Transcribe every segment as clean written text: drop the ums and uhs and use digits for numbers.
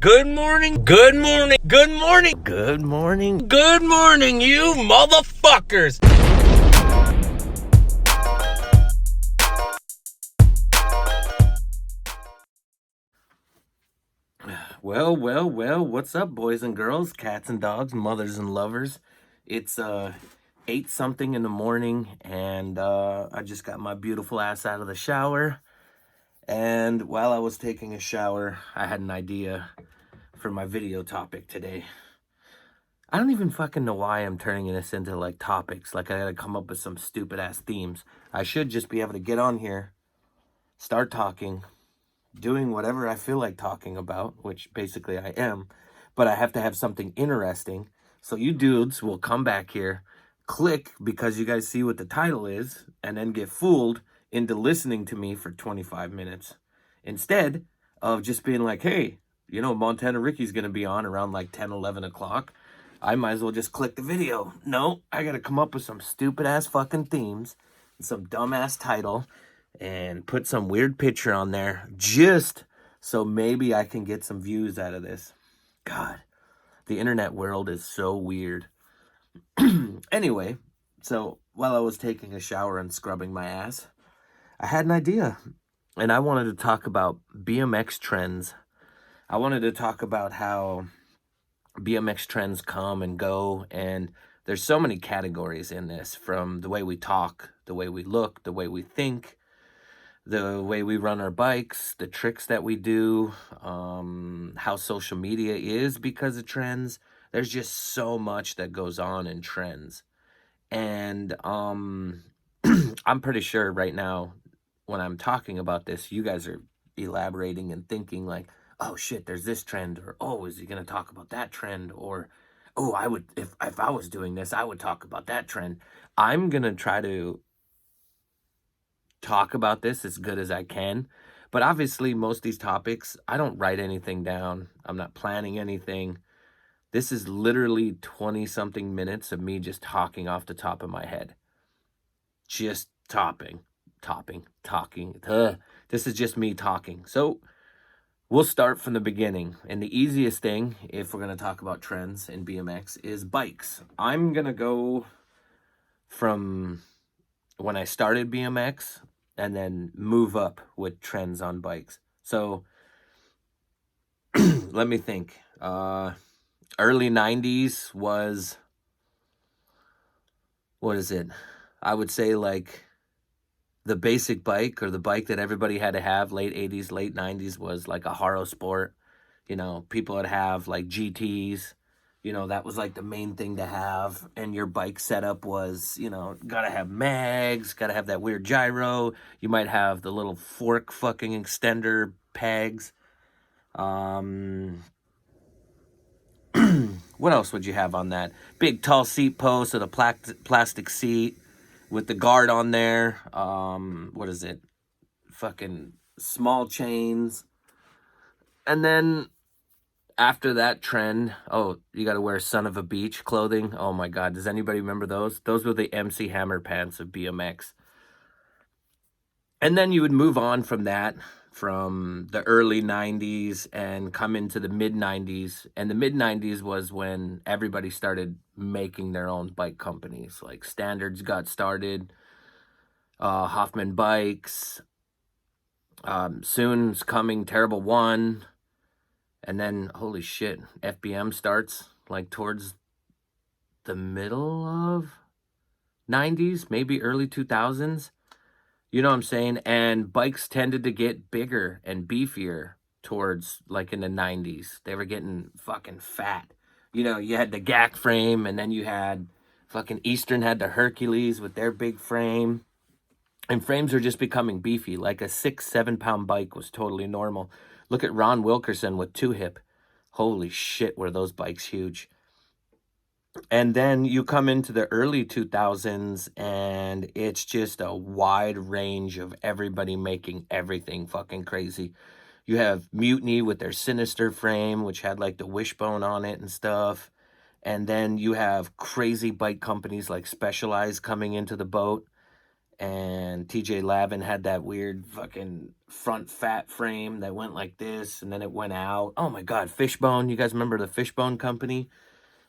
Good morning, good morning, good morning, good morning, good morning, you motherfuckers! Well, what's up, boys and girls, cats and dogs, mothers and lovers? It's 8 something in the morning, and I just got my beautiful ass out of the shower. And while I was taking a shower, I had an idea for my video topic today. I don't even fucking know why I'm turning this into like topics. Like I gotta come up with some stupid ass themes. I should just be able to get on here, start talking, doing whatever I feel like talking about, which basically I am, but I have to have something interesting. So you dudes will come back here, click because you guys see what the title is, and then get fooled into listening to me for 25 minutes. Instead of just being like, hey, Montana Ricky's gonna be on around like 10, 11 o'clock. I might as well just click the video. No, I gotta come up with some stupid ass fucking themes, and some dumb ass title, and put some weird picture on there just so maybe I can get some views out of this. God, the internet world is so weird. Anyway, so while I was taking a shower and scrubbing my ass, I had an idea, and I wanted to talk about BMX trends. I wanted to talk about how BMX trends come and go, and there's so many categories in this, from the way we talk, the way we look, the way we think, the way we run our bikes, the tricks that we do, how social media is because of trends. There's just so much that goes on in trends. And I'm pretty sure right now when I'm talking about this, you guys are elaborating and thinking like, oh shit, there's this trend, or oh, is he gonna talk about that trend? Or oh, I would, if I was doing this, I would talk about that trend. I'm gonna try to talk about this as good as I can. But obviously, most of these topics, I don't write anything down. I'm not planning anything. This is literally 20 something minutes of me just talking off the top of my head. Just talking. This is just me talking. So we'll start from the beginning. And the easiest thing, if we're going to talk about trends in BMX, is bikes. I'm going to go from when I started BMX and then move up with trends on bikes. So let me think. Early 90s was, what is it? I would say like the basic bike, or the bike that everybody had to have. Late 80s, late 90s was like a Haro Sport. People would have like GTs. That was like the main thing to have. And your bike setup was, gotta have mags, gotta have that weird gyro. You might have the little fork fucking extender pegs. What else would you have on that? Big tall seat post with a plastic seat with the guard on there. What is it? Fucking small chains. And then after that trend, oh, you got to wear son of a beach clothing. Oh my God. Does anybody remember those? Those were the MC Hammer pants of BMX. And then you would move on from that, from the early 90s, and come into the mid 90s. And the mid 90s was when everybody started making their own bike companies. Like Standards got started, Hoffman Bikes, soon's coming Terrible One. And then, holy shit, FBM starts like towards the middle of 90s, maybe early 2000s. You know what I'm saying? And bikes tended to get bigger and beefier towards like in the 90s. They were getting fucking fat. You had the GAC frame, and then you had fucking Eastern had the Hercules with their big frame. And frames are just becoming beefy. Like a 6-7 pound bike was totally normal. Look at Ron Wilkerson with 2-hip. Holy shit, were those bikes huge. And then you come into the early 2000s, and it's just a wide range of everybody making everything fucking crazy. You have Mutiny with their Sinister frame, which had like the wishbone on it and stuff. And then you have crazy bike companies like Specialized coming into the boat. and TJ Lavin had that weird fucking front fat frame that went like this, and then it went out. Oh my God, Fishbone. You guys remember the Fishbone company?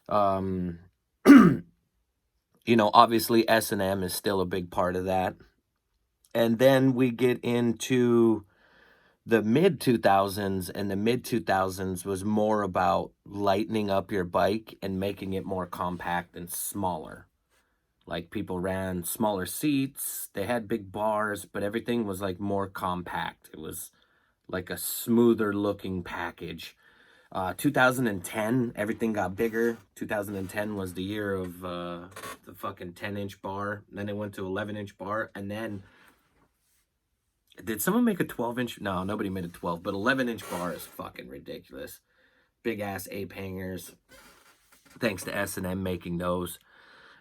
Um, obviously S&M is still a big part of that. And then we get into the mid 2000s, and the mid 2000s was more about lightening up your bike and making it more compact and smaller. Like people ran smaller seats, they had big bars, but everything was like more compact. It was like a smoother looking package. 2010, everything got bigger. 2010 was the year of the fucking 10-inch bar. Then it went to 11-inch bar. And then, did someone make a 12-inch? No, nobody made a 12, but 11-inch bar is fucking ridiculous. Big ass ape hangers. Thanks to S&M making those.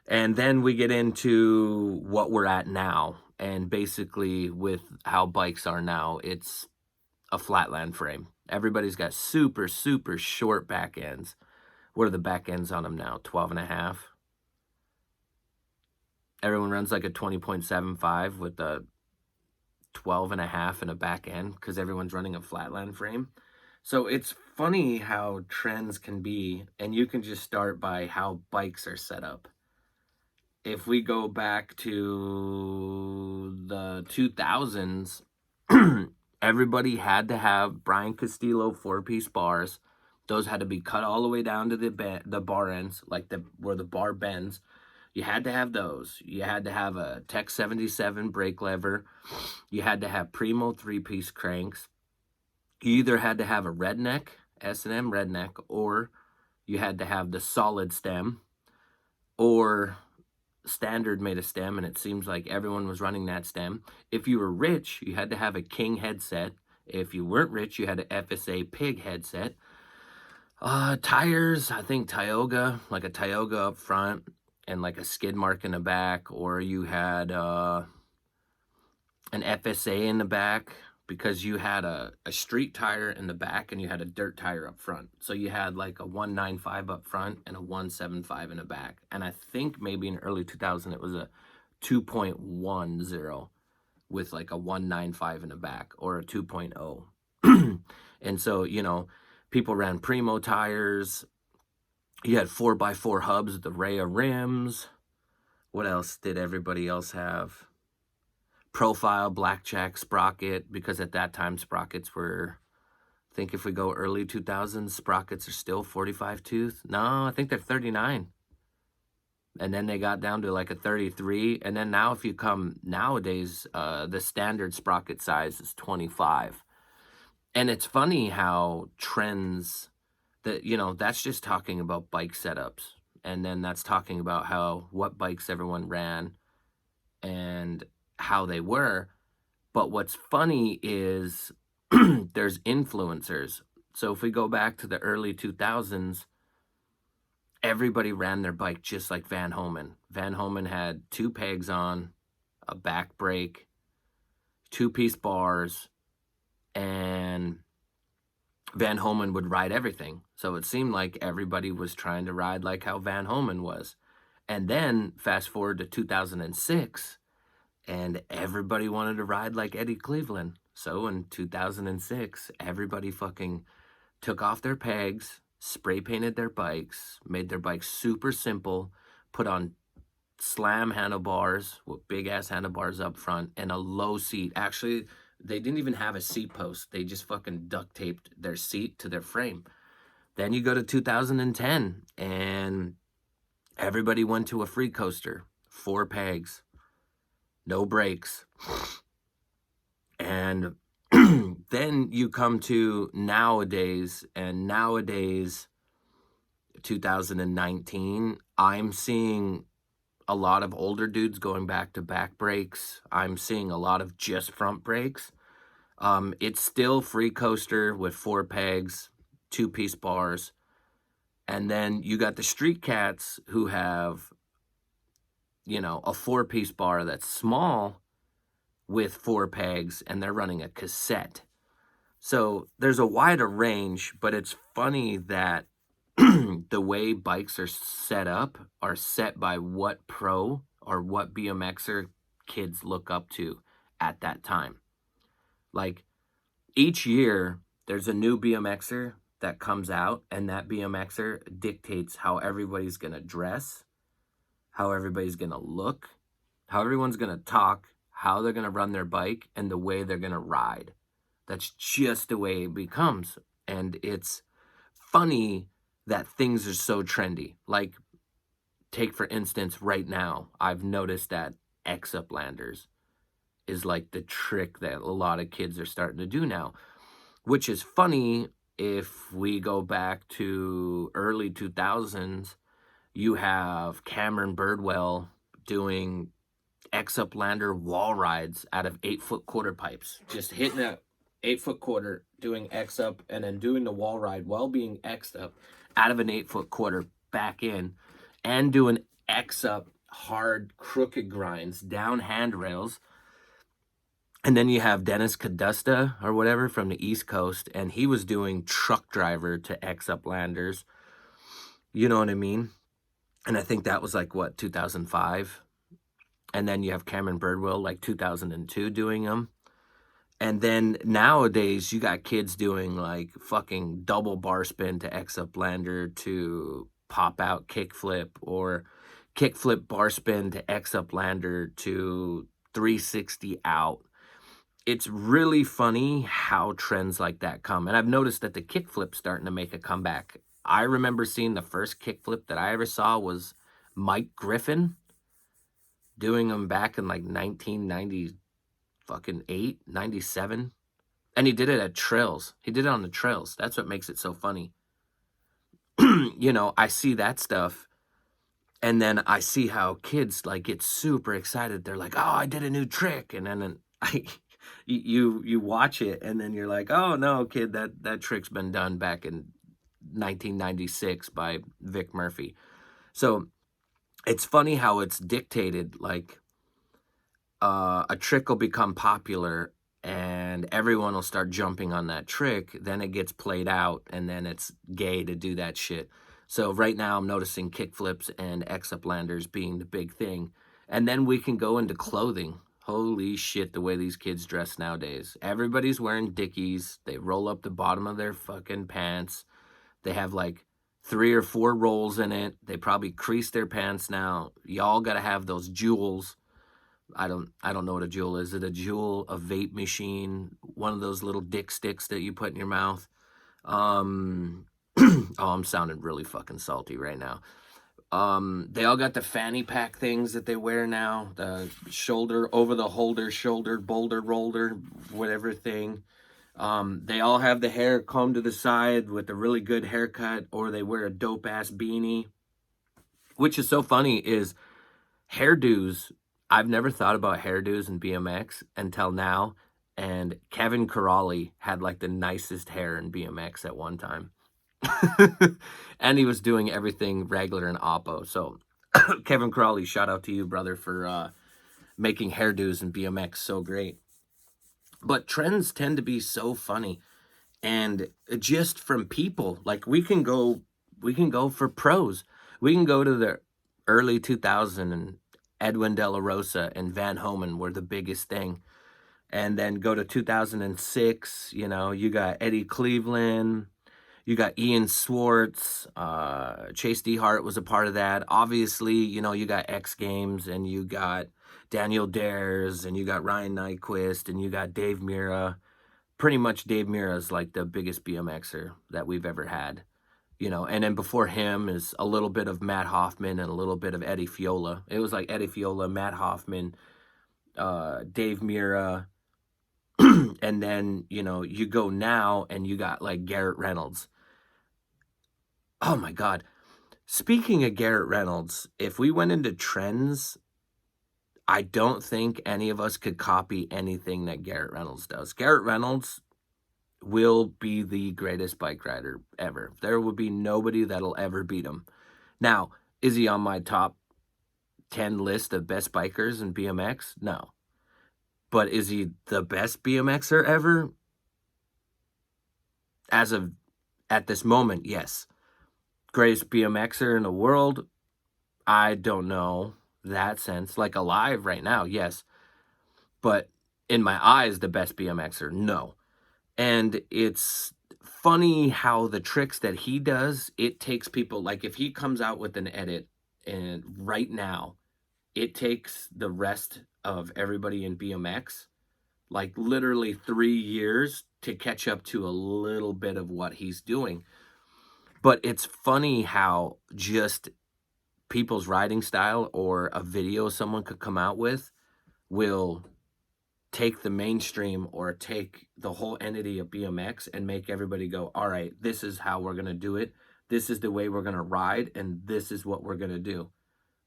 And then we get into what we're at now. And basically, with how bikes are now, it's a flatland frame. Everybody's got super, super short back ends. What are the back ends on them now? 12 and a half. Everyone runs like a 20.75 with a 12 and a half in a back end because everyone's running a flatland frame. So it's funny how trends can be, and you can just start by how bikes are set up. If we go back to the 2000s, everybody had to have Brian Castillo 4-piece bars. Those had to be cut all the way down to the bar ends, like where the bar bends. You had to have those. You had to have a Tech 77 brake lever. You had to have Primo 3-piece cranks. You either had to have a redneck, S&M redneck, or you had to have the solid stem, or Standard made a stem, and it seems like everyone was running that stem. If you were rich, you had to have a King headset. If you weren't rich, you had an FSA Pig headset. Tires, I think Tioga, like a Tioga up front and like a skid mark in the back, or you had an FSA in the back because you had a street tire in the back and you had a dirt tire up front. So you had like a 195 up front and a 175 in the back. And I think maybe in early 2000 it was a 2.10 with like a 195 in the back, or a 2.0. And so, people ran Primo tires. You had 4x4 hubs with the Rhea rims. What else did everybody else have? Profile, blackjack, sprocket, because at that time sprockets were, I think if we go early 2000s, sprockets are still 45 tooth. No, I think they're 39. And then they got down to like a 33. And then now if you come nowadays, the standard sprocket size is 25. And it's funny how trends that's just talking about bike setups. And then that's talking about what bikes everyone ran and how they were. But what's funny is there's influencers. So if we go back to the early 2000s, everybody ran their bike just like Van Homan. Van Homan had 2 pegs on, a back brake, 2-piece bars, and Van Homan would ride everything. So it seemed like everybody was trying to ride like how Van Homan was. And then fast forward to 2006, and everybody wanted to ride like Eddie Cleveland. So in 2006, everybody fucking took off their pegs, spray painted their bikes, made their bikes super simple, put on slam handlebars with big ass handlebars up front and a low seat. Actually, they didn't even have a seat post. They just fucking duct taped their seat to their frame. Then you go to 2010 and everybody went to a free coaster, 4 pegs, no brakes. And then you come to nowadays, 2019, I'm seeing a lot of older dudes going back to back brakes. I'm seeing a lot of just front brakes. It's still free coaster with 4 pegs, 2-piece bars. And then you got the street cats who have, a 4-piece bar that's small with 4 pegs, and they're running a cassette. So there's a wider range, but it's funny that the way bikes are set up are set by what pro or what BMXer kids look up to at that time. Like each year, there's a new BMXer that comes out, and that BMXer dictates how everybody's going to dress, how everybody's going to look, how everyone's going to talk, how they're going to run their bike, and the way they're going to ride. That's just the way it becomes. And it's funny that things are so trendy. Like, take for instance, right now, I've noticed that X-up landers is like the trick that a lot of kids are starting to do now, which is funny. If we go back to early 2000s, you have Cameron Birdwell doing X-up lander wall rides out of 8-foot quarter pipes, just hitting a 8-foot quarter, doing X-up, and then doing the wall ride while being X'd up out of an 8-foot quarter back in, and doing X-up hard crooked grinds down handrails. And then you have Dennis Cadusta or whatever from the East Coast, and he was doing truck driver to X-up landers. You know what I mean? And I think that was like, what, 2005? And then you have Cameron Birdwell, like 2002, doing them. And then nowadays, you got kids doing like fucking double bar spin to X-up lander to pop out kickflip, or kickflip bar spin to X-up lander to 360 out. It's really funny how trends like that come. And I've noticed that the kickflip's starting to make a comeback. I remember seeing the first kickflip that I ever saw was Mike Griffin doing them back in like 1998, 97. And he did it at trails. He did it on the trails. That's what makes it so funny. You know, I see that stuff, and then I see how kids like get super excited. They're like, "Oh, I did a new trick," and then you watch it, and then you're like, "Oh no, kid, that trick's been done back in 1996 by Vic Murphy." So it's funny how it's dictated. Like a trick will become popular, and everyone will start jumping on that trick. Then it gets played out, and then it's gay to do that shit. So right now I'm noticing kickflips and X-up landers being the big thing. And then we can go into clothing. Holy shit, the way these kids dress nowadays. Everybody's wearing Dickies. They roll up the bottom of their fucking pants. They have like 3 or 4 rolls in it. They probably crease their pants now. Y'all gotta have those jewels. I don't know what a jewel is. Is it a jewel, a vape machine, one of those little dick sticks that you put in your mouth? Oh, I'm sounding really fucking salty right now. They all got the fanny pack things that they wear now, the shoulder, over the holder, shoulder, boulder, roller, whatever thing. They all have the hair combed to the side with a really good haircut, or they wear a dope ass beanie. Which is so funny is hairdos. I've never thought about hairdos in BMX until now, and Kevin Corrali had like the nicest hair in BMX at one time. And he was doing everything regular and oppo. So Kevin Crawley, shout out to you, brother, for making hairdos in BMX so great. But trends tend to be so funny, and just from people, like we can go for pros. We can go to the early 2000s, and Edwin De La Rosa and Van Homan were the biggest thing. And then go to 2006, you know, you got Eddie Cleveland, you got Ian Swartz, Chase DeHart was a part of that. Obviously, you know, you got X Games, and you got Daniel Dares, and you got Ryan Nyquist, and you got Dave Mira. Pretty much Dave Mira is like the biggest BMXer that we've ever had, you know. And then before him is a little bit of Matt Hoffman and a little bit of Eddie Fiola. It was like Eddie Fiola, Matt Hoffman, Dave Mira. And then, you know, you go now and you got like Garrett Reynolds. Oh my God. Speaking of Garrett Reynolds, if we went into trends, I don't think any of us could copy anything that Garrett Reynolds does. Garrett Reynolds will be the greatest bike rider ever. There will be nobody that'll ever beat him. Now, is he on my top 10 list of best bikers in BMX? No. But is he the best BMXer ever? As of at this moment, yes. Greatest BMXer in the world? I don't know that sense. Like alive right now, yes. but in my eyes, the best BMXer, no. And it's funny how the tricks that he does, it takes people, like if he comes out with an edit and right now, it takes the rest of everybody in BMX like literally 3 years to catch up to a little bit of what he's doing. But it's funny how just people's riding style or a video someone could come out with will take the mainstream or take the whole entity of BMX and make everybody go, all right, this is how we're going to do it. This is the way we're going to ride. And this is what we're going to do.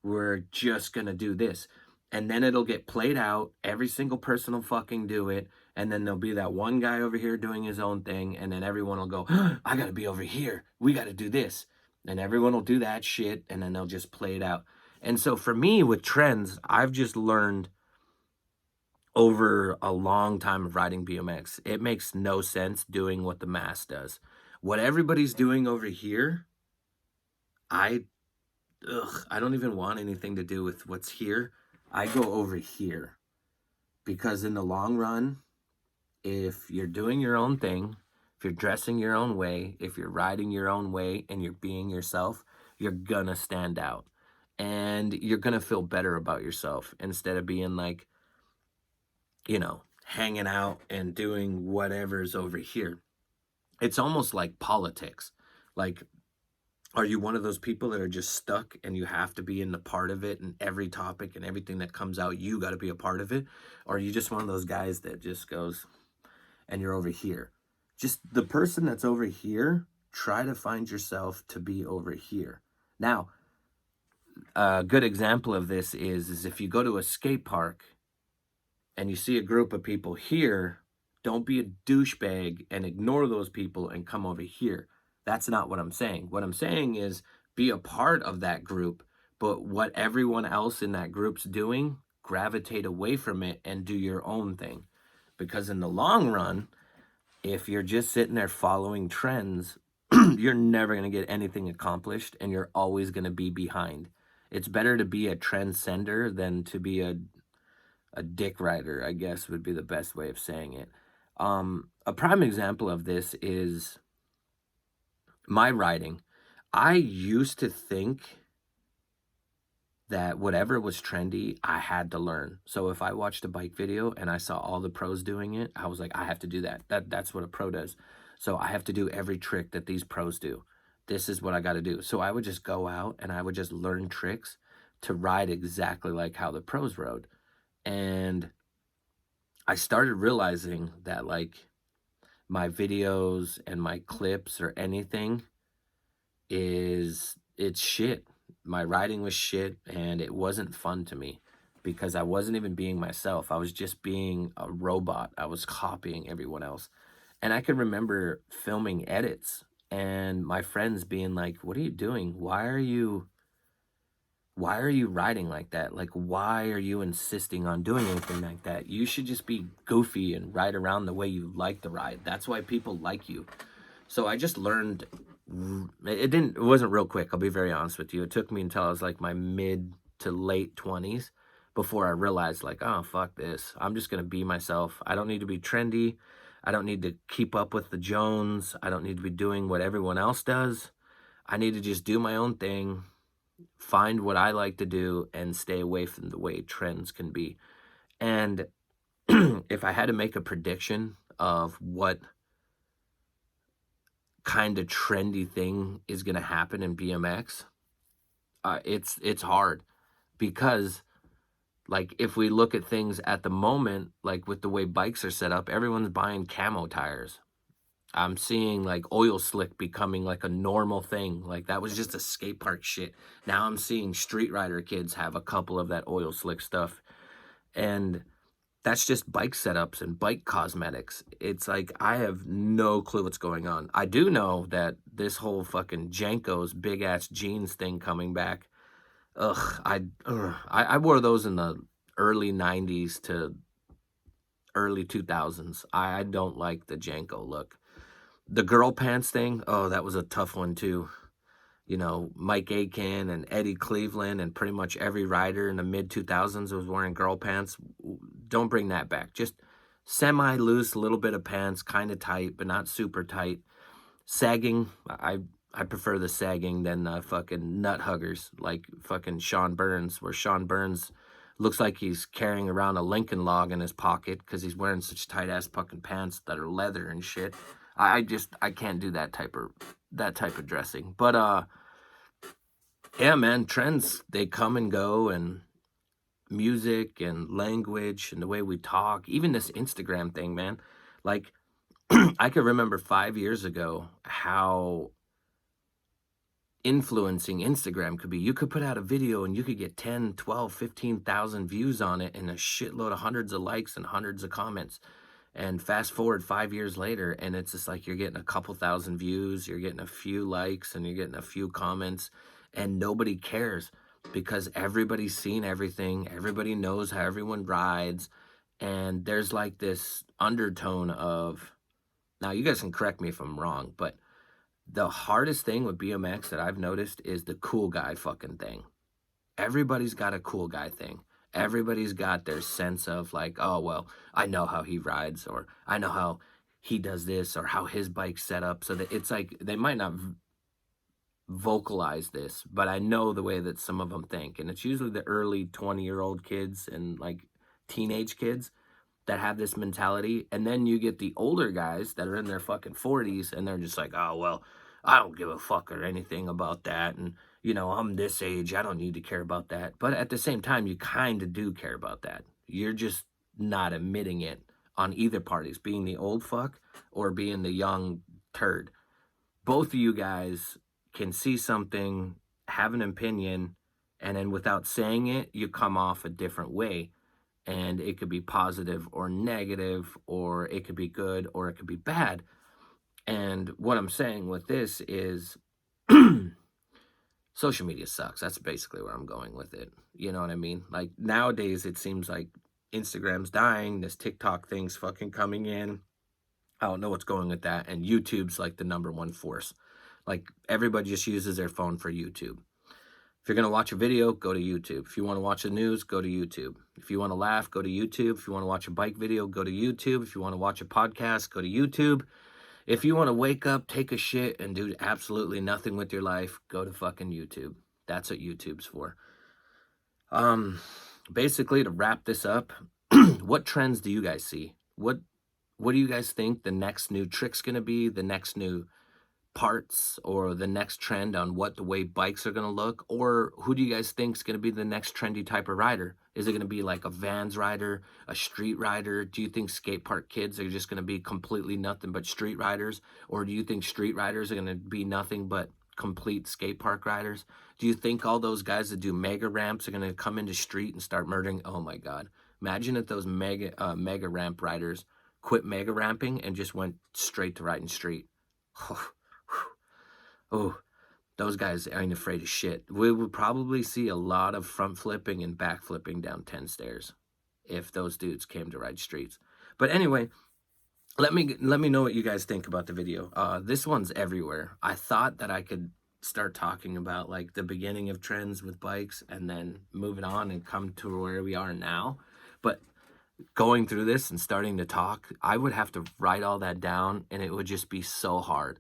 We're just going to do this. And then it'll get played out. Every single person will fucking do it. And then there'll be that one guy over here doing his own thing. And then everyone will go, I got to be over here. We got to do this. And everyone will do that shit. And then they'll just play it out. And so for me with trends, I've just learned over a long time of riding BMX, it makes no sense doing what the mass does. What everybody's doing over here, I don't even want anything to do with what's here. I go over here because in the long run, if you're doing your own thing, if you're dressing your own way, if you're riding your own way and you're being yourself, you're gonna stand out and you're gonna feel better about yourself instead of being like, hanging out and doing whatever's over here. It's almost like politics. Like, are you one of those people that are just stuck and you have to be in the part of it and every topic and everything that comes out, you got to be a part of it? Or are you just one of those guys that just goes and you're over here? Just the person that's over here, try to find yourself to be over here. Now, a good example of this is if you go to a skate park and you see a group of people here, don't be a douchebag and ignore those people and come over here. That's not what I'm saying. What I'm saying is be a part of that group, but what everyone else in that group's doing, gravitate away from it and do your own thing. Because in the long run, if you're just sitting there following trends, you're never going to get anything accomplished and you're always going to be behind. It's better to be a trendsetter than to be a dick rider, I guess would be the best way of saying it. A prime example of this is my riding. I used to think that whatever was trendy, I had to learn. So if I watched a bike video and I saw all the pros doing it, I was like, I have to do that. That's what a pro does. So I have to do every trick that these pros do. This is what I got to do. So I would just go out and I would just learn tricks to ride exactly like how the pros rode. And I started realizing that like my videos and my clips or anything it's shit. My riding was shit and it wasn't fun to me because I wasn't even being myself. I was just being a robot. I was copying everyone else. And I can remember filming edits and my friends being like, what are you doing? Why are you riding like that? Like, why are you insisting on doing anything like that? You should just be goofy and ride around the way you like to ride. That's why people like you. So I just learned. It wasn't real quick. I'll be very honest with you. It took me until I was like my mid to late 20s before I realized like, oh, fuck this. I'm just going to be myself. I don't need to be trendy. I don't need to keep up with the Jones. I don't need to be doing what everyone else does. I need to just do my own thing, find what I like to do, and stay away from the way trends can be. And if I had to make a prediction of what kind of trendy thing is going to happen in BMX, it's hard because like if we look at things at the moment, like with the way bikes are set up, everyone's buying camo tires. I'm seeing like oil slick becoming like a normal thing. Like that was just a skate park shit. Now I'm seeing street rider kids have a couple of that oil slick stuff. And that's just bike setups and bike cosmetics. It's like I have no clue what's going on. I do know that this whole fucking Janko's big ass jeans thing coming back. I wore those in the early 90s to early 2000s. I don't like the Janko look. The girl pants thing, oh, that was a tough one too. Mike Aiken and Eddie Cleveland and pretty much every rider in the mid 2000s was wearing girl pants. Don't bring that back. Just semi loose, a little bit of pants, kind of tight, but not super tight. Sagging, I prefer the sagging than the fucking nut huggers like fucking Sean Burns, where Sean Burns looks like he's carrying around a Lincoln log in his pocket because he's wearing such tight ass fucking pants that are leather and shit. I can't do that type of dressing. But yeah, man, trends, they come and go, and music and language and the way we talk, even this Instagram thing, man. Like I could remember 5 years ago how influencing Instagram could be. You could put out a video and you could get 10, 12, 15,000 views on it and a shitload of hundreds of likes and hundreds of comments. And fast forward 5 years later, and it's just like you're getting a couple thousand views, you're getting a few likes, and you're getting a few comments, and nobody cares because everybody's seen everything. Everybody knows how everyone rides. And there's like this undertone of, now you guys can correct me if I'm wrong, but the hardest thing with BMX that I've noticed is the cool guy fucking thing. Everybody's got a cool guy thing. Everybody's got their sense of like, oh, well, I know how he rides, or I know how he does this, or how his bike's set up. So that it's like they might not vocalize this, but I know the way that some of them think. And it's usually the early 20-year-old kids and like teenage kids that have this mentality. And then you get the older guys that are in their fucking 40s and they're just like, oh, well, I don't give a fuck or anything about that. And, I'm this age. I don't need to care about that. But at the same time, you kind of do care about that. You're just not admitting it on either parties, being the old fuck or being the young turd. Both of you guys can see something, have an opinion, and then without saying it, you come off a different way. And it could be positive or negative, or it could be good or it could be bad. And what I'm saying with this is social media sucks. That's basically where I'm going with it. You know what I mean? Like nowadays, it seems like Instagram's dying. This TikTok thing's fucking coming in. I don't know what's going with that. And YouTube's like the number one force. Like everybody just uses their phone for YouTube. If you're going to watch a video, go to YouTube. If you want to watch the news, go to YouTube. If you want to laugh, go to YouTube. If you want to watch a bike video, go to YouTube. If you want to watch a podcast, go to YouTube. If you want to wake up, take a shit, and do absolutely nothing with your life, go to fucking YouTube. That's what YouTube's for. Basically, to wrap this up, what trends do you guys see? What do you guys think the next new trick's going to be? The next new parts, or the next trend on what the way bikes are going to look? Or who do you guys think is going to be the next trendy type of rider? Is it going to be like a Vans rider, a street rider? Do you think skate park kids are just going to be completely nothing but street riders? Or do you think street riders are going to be nothing but complete skate park riders? Do you think all those guys that do mega ramps are going to come into street and start murdering? Oh my God. Imagine if those mega ramp riders quit mega ramping and just went straight to riding street. Oh, those guys ain't afraid of shit. We would probably see a lot of front flipping and back flipping down 10 stairs if those dudes came to ride streets. But anyway, let me know what you guys think about the video. This one's everywhere. I thought that I could start talking about like the beginning of trends with bikes and then moving on and come to where we are now. But going through this and starting to talk, I would have to write all that down and it would just be so hard.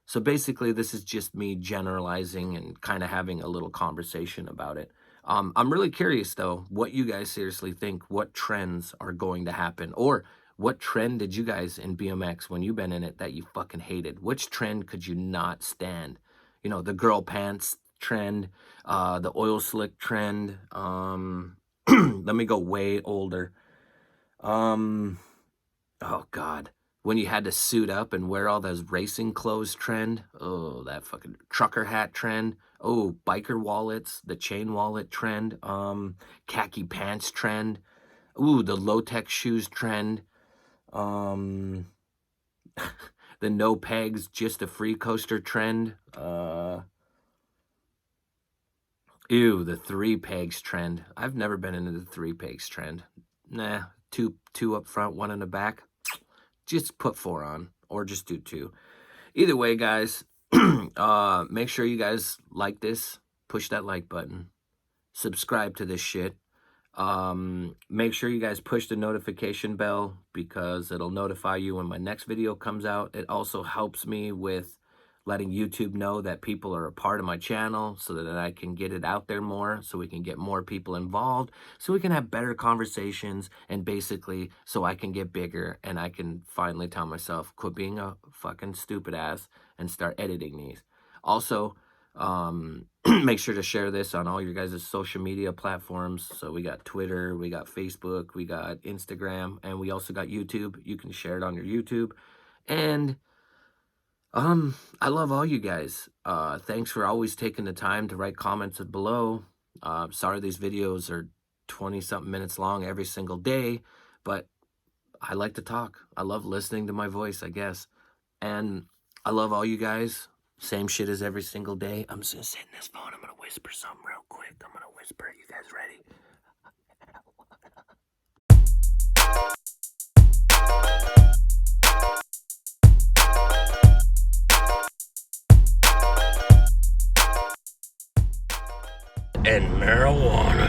So basically, this is just me generalizing and kind of having a little conversation about it. I'm really curious, though, what you guys seriously think, what trends are going to happen, or what trend did you guys in BMX, when you've been in it, that you fucking hated? Which trend could you not stand? The girl pants trend, the oil slick trend. Let me go way older. Oh, God. When you had to suit up and wear all those racing clothes trend. Oh, that fucking trucker hat trend. Oh, biker wallets, the chain wallet trend. Khaki pants trend. Ooh, the low-tech shoes trend. The no pegs, just a free coaster trend. Ew, the three pegs trend. I've never been into the three pegs trend. Nah, two up front, one in the back. Just put 4 on, or just do 2. Either way, guys, Make sure you guys like this, push that like button, subscribe to this shit. Make sure you guys push the notification bell because it'll notify you when my next video comes out. It also helps me with letting YouTube know that people are a part of my channel so that I can get it out there more, so we can get more people involved, so we can have better conversations, and basically so I can get bigger and I can finally tell myself, quit being a fucking stupid ass and start editing these. Also, make sure to share this on all your guys' social media platforms. So we got Twitter, we got Facebook, we got Instagram, and we also got YouTube. You can share it on your YouTube. And I love all you guys. Thanks for always taking the time to write comments below. Sorry these videos are 20 something minutes long every single day, but I like to talk. I love listening to my voice, I guess. And I love all you guys. Same shit as every single day. I'm just gonna sit in this phone. I'm gonna whisper something real quick. I'm gonna whisper. You guys ready? And marijuana.